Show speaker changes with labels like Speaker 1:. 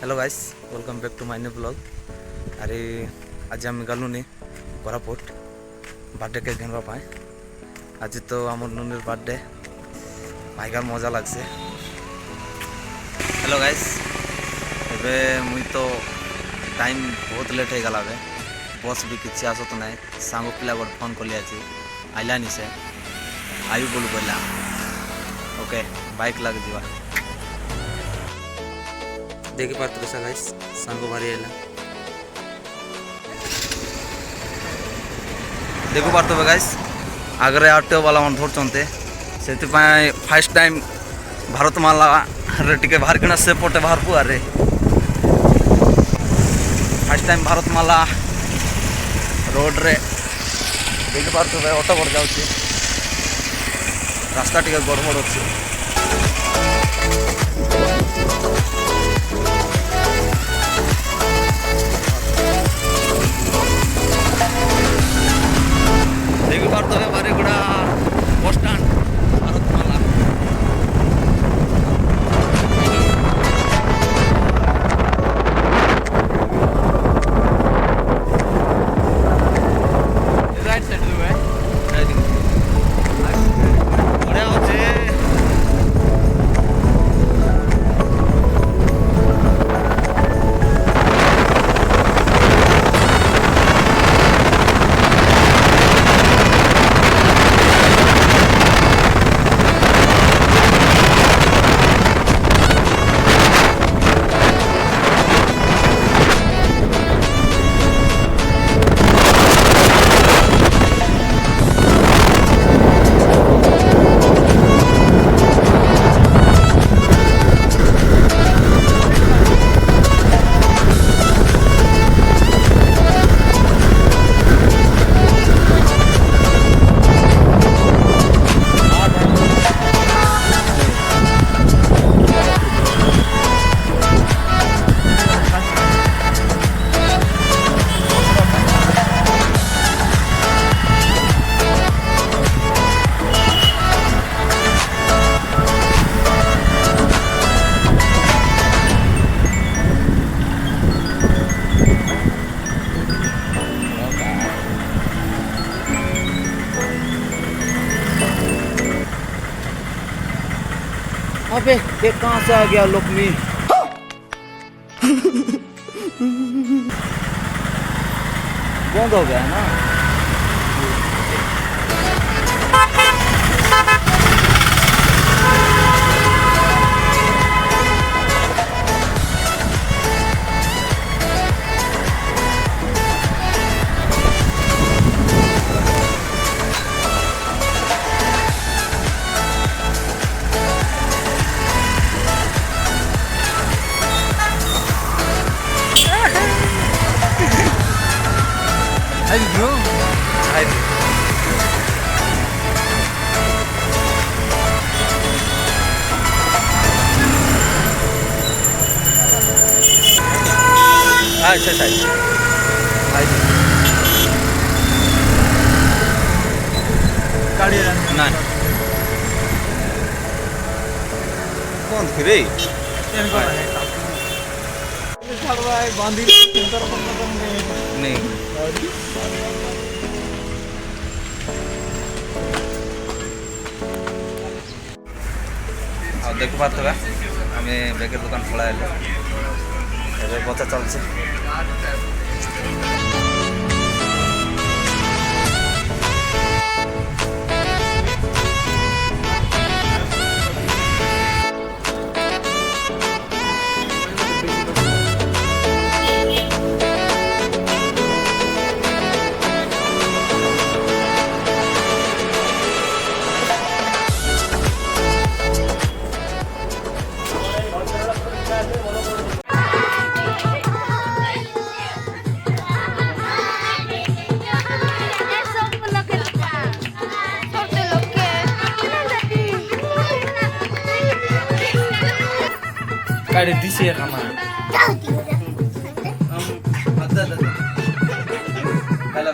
Speaker 1: Hello guys, welcome back to my new blog. अरे आज आम गलुनी कोरापुट बर्थडे केक घेनवा पाए। आज तो आम नुनिर बर्थडे भाईगार मजा लगसे। हेलो गाइस, एबे मुई तो टाइम बहुत लेट हो गला। बस भी किसी आस तो ना सांग पिला गोटे फोन कली आइलानी से आयु बोलू कहला ओके बाइक लग जा देखी पार्थ सा गाइस सांग भारी आइला देखो पार्थ गाइस आगरे आटो वाला मन धरते से फास्ट टाइम भारतमाला रे टिके बाहर किना से पटे बाहर पु आरे फास्ट टाइम भारतमाला रोड रे देखी पार्थ ऑटो बढ़ जाऊँ रास्ता टिके गड़बड़ अच्छे। देखी पार्थ बारीगुड़ा बस स्टाण भारतमाला राइट साइड बढ़िया अच्छे। अबे ये कहाँ से आ गया लोकमी। बंद हो गया है ना। अच्छा अच्छा ना कौन थी रे नहीं देख पार्थ आम बेकर दुकान पलाइल बचा चलছে। Kayak di sini kamar. Ada. Kalau